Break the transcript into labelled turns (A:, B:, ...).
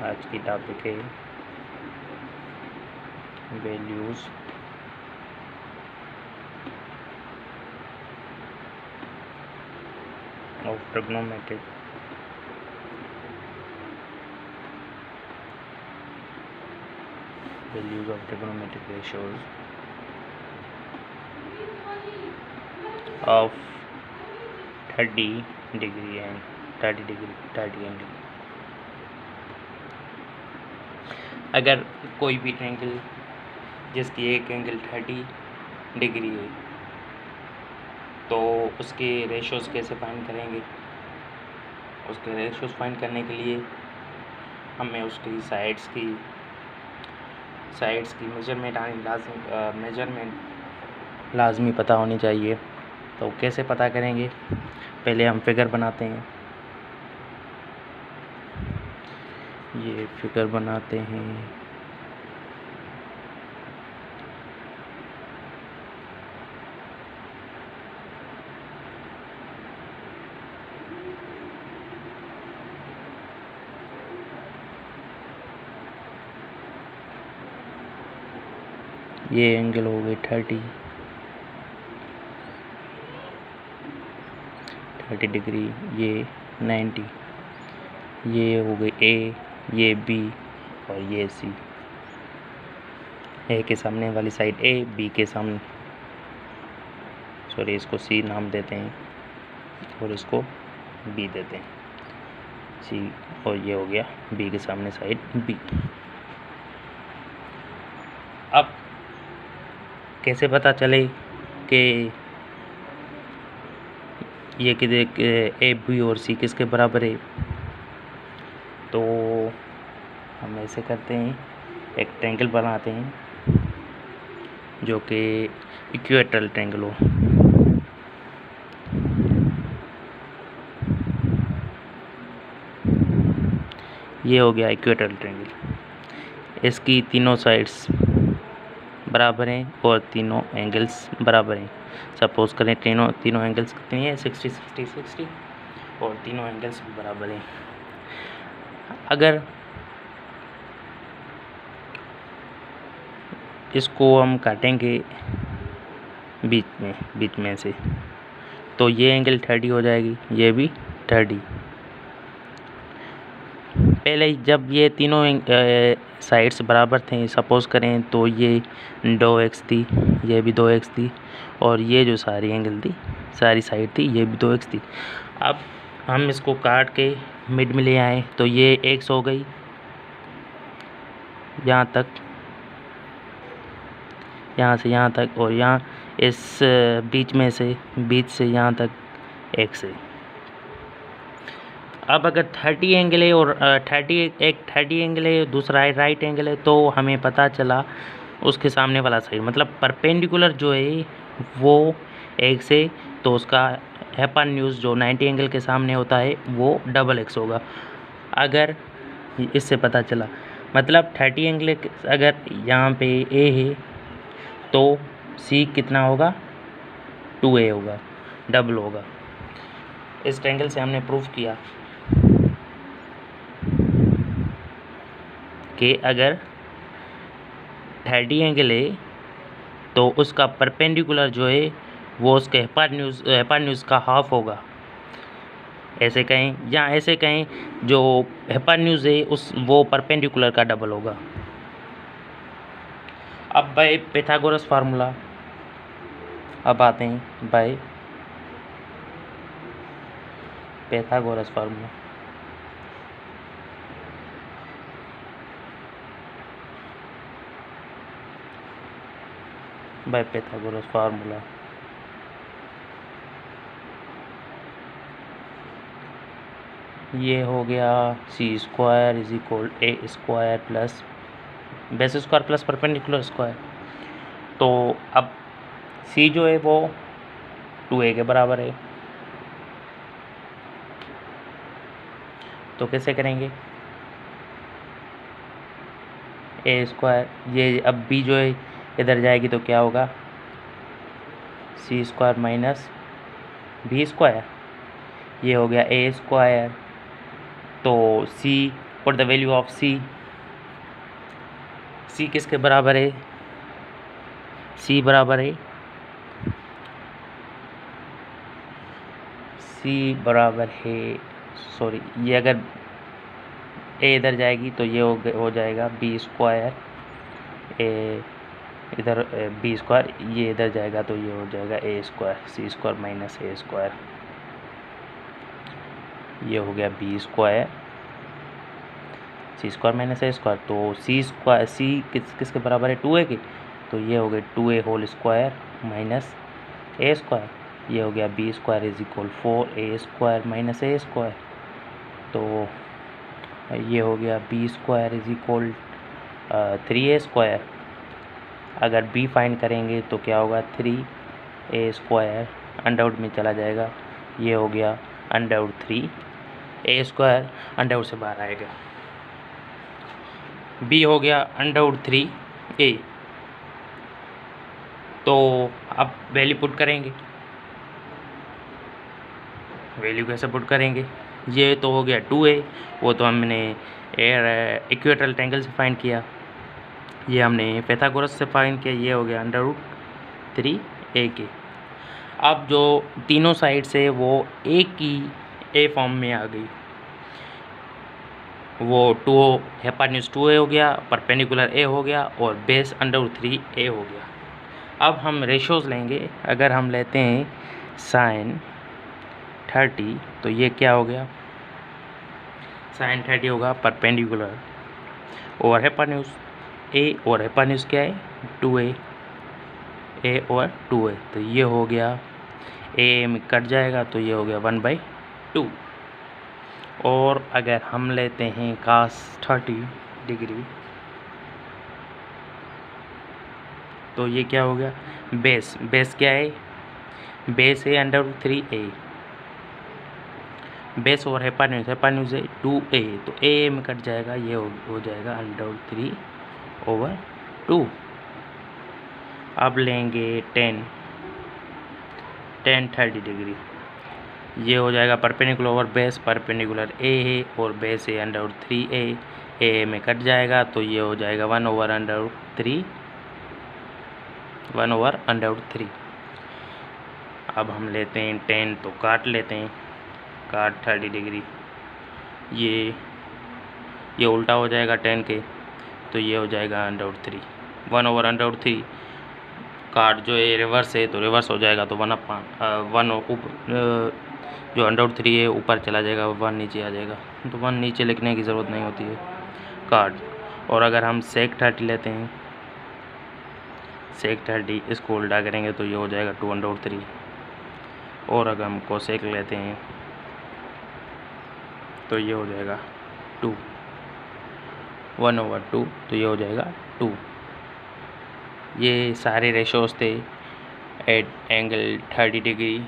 A: आज की टॉपिक है values of trigonometric ratios of 30 degree and 30 angle। अगर कोई भी ट्रायंगल जिसकी एक एंगल 30 डिग्री है तो उसके रेशियोज़ कैसे फाइंड करेंगे। उसके रेशियोज़ फाइंड करने के लिए हमें उसकी साइड्स की मेजरमेंट लाजमी पता होनी चाहिए। तो कैसे पता करेंगे, पहले हम फिगर बनाते हैं। ये फिगर बनाते हैं। ये एंगल हो गए 30 डिग्री, ये 90, ये हो गए ए, ये बी और ये सी। ए के सामने वाली साइड ए, बी के सामने इसको सी नाम देते हैं और इसको बी देते हैं, सी। और ये हो गया बी के सामने साइड बी। अब कैसे पता चले कि ये ए बी और सी किसके बराबर है। तो हम ऐसे करते हैं, एक ट्रायंगल बनाते हैं जो कि इक्वेटरल ट्रायंगल हो। ये हो गया इक्वेटरल ट्रायंगल। इसकी तीनों साइड्स बराबर हैं और तीनों एंगल्स बराबर हैं। सपोज करें तीनों एंगल्स कितनी है, 60 और तीनों एंगल्स बराबर हैं। अगर इसको हम काटेंगे बीच में से, तो ये एंगल 30 हो जाएगी, ये भी 30। पहले जब ये तीनों साइड्स बराबर थे, सपोज करें, तो ये 2x थी, ये भी 2x थी, और ये जो सारी एंगल थी, सारी साइड थी, ये भी 2x थी। अब हम इसको काट के मिड में ले आए तो ये x हो गई यहाँ तक, यहाँ से यहाँ तक, और यहाँ इस बीच से यहाँ तक x है। अब अगर 30 एंगल है और 30 एंगल है, दूसरा राइट एंगल है, तो हमें पता चला उसके सामने वाला साइड, मतलब परपेंडिकुलर जो है वो x है, तो उसका हाइपोटेन्यूज जो 90 एंगल के सामने होता है वो डबल x होगा। अगर इससे पता चला, मतलब 30 एंगल अगर यहाँ पे a है तो c कितना होगा, 2a होगा, डबल होगा। इस ट्रायंगल से हमने प्रूफ किया कि अगर 30 एंगल है तो उसका परपेंडिकुलर जो है वो उसके हाइपोटेन्यूज का हाफ होगा। ऐसे कहें या ऐसे कहें, जो हाइपोटेन्यूज है वो परपेंडिकुलर का डबल होगा। अब बाय पाइथागोरस फार्मूला अब आते हैं, by Pythagoras formula. By Pythagoras formula ये हो गया C square is equal A square plus base square plus perpendicular square. तो अब सी जो है वो 2a के बराबर है, तो कैसे करेंगे, ए स्क्वायर, ये अब बी जो है इधर जाएगी तो क्या होगा, सी स्क्वायर माइनस बी स्क्वायर, ये हो गया ए स्क्वायर, तो सी पुट द वैल्यू ऑफ सी। सी किसके बराबर है? सी बराबर है, सी बराबर है, सॉरी, ये अगर ए इधर जाएगी तो ये हो जाएगा बी स्क्वायर, ए इधर बी स्क्वायर, ये इधर जाएगा तो ये हो जाएगा ए square, C square minus a square, ये हो गया b square, C square minus a square. तो सी स्क्वायर, सी किसके बराबर है? 2a के, तो ये हो गया 2a whole square minus a square, ये हो गया b square is equal 4a square minus a square. तो ये हो गया b square is equal 3a square. अगर b फाइंड करेंगे तो क्या होगा? 3a स्क्वायर अंडरवुड में चला जाएगा, ये हो गया अंडरवुड 3a स्क्वायर, अंडरवुड से बाहर आएगा, b हो गया अंडरवुड 3a। तो अब वैल्यू पुट करेंगे, वैल्यू कैसे पुट करेंगे? ये तो हो गया 2a, वो तो हमने इक्वेटरल ट्रायंगल से फाइंड किया, ये हमने पैथागोरस से फाइंड किया, ये हो गया अंडरवुड 3a के। अब जो तीनों साइड से वो एक ही ए फॉर्म में आ गई, वो 2 हाइपोटेन्यूज 2a हो गया, परपेंडिकुलर a हो गया और बेस अंडरवुड 3a हो गया। अब हम रेशोज़ लेंगे, अगर हम लेते हैं साइन 30 तो ये क्या हो गया? साइन 30 होगा परपेंडिकुलर ओवर हाइपोटेन्यूज, a और हाइपोटेन्यूज क्या है? 2a, a और 2a, तो ये हो गया a में कट जाएगा तो ये हो गया 1/2। और अगर हम लेते हैं cos 30 डिग्री तो ये क्या हो गया? बेस, बेस क्या है? बेस है अंडरवुड 3a, बेस और हाइपोटेन्यूज, हाइपोटेन्यूज है 2a, तो a में कट जाएगा, ये हो जाएगा अंडरवुड 3/2। अब लेंगे tan 30 डिग्री, ये हो जाएगा perpendicular over base, perpendicular a है और बेस है अंडरवुड 3a, a में कट जाएगा तो ये हो जाएगा 1/3। अब हम लेते हैं tan, तो काट लेते हैं, काट 30 डिग्री, ये उल्टा हो जाएगा tan के, तो ये हो जाएगा √3, 1/3। काट जो है रिवर्स है तो रिवर्स हो जाएगा, तो 1 जो √3 है ऊपर चला जाएगा, 1 नीचे आ जाएगा, तो 1 नीचे लिखने की ज़रूरत नहीं होती है, काट। और अगर हम sec 30 लेते हैं, sec 30 इसको उल्टा करेंगे तो ये हो जाएगा 2/3। और अगर हम cosec लेते हैं तो ये हो जाएगा 2, 1/2, तो ये हो जाएगा 2। ये सारे रेशोज़ थे एट एंगल 30 डिग्री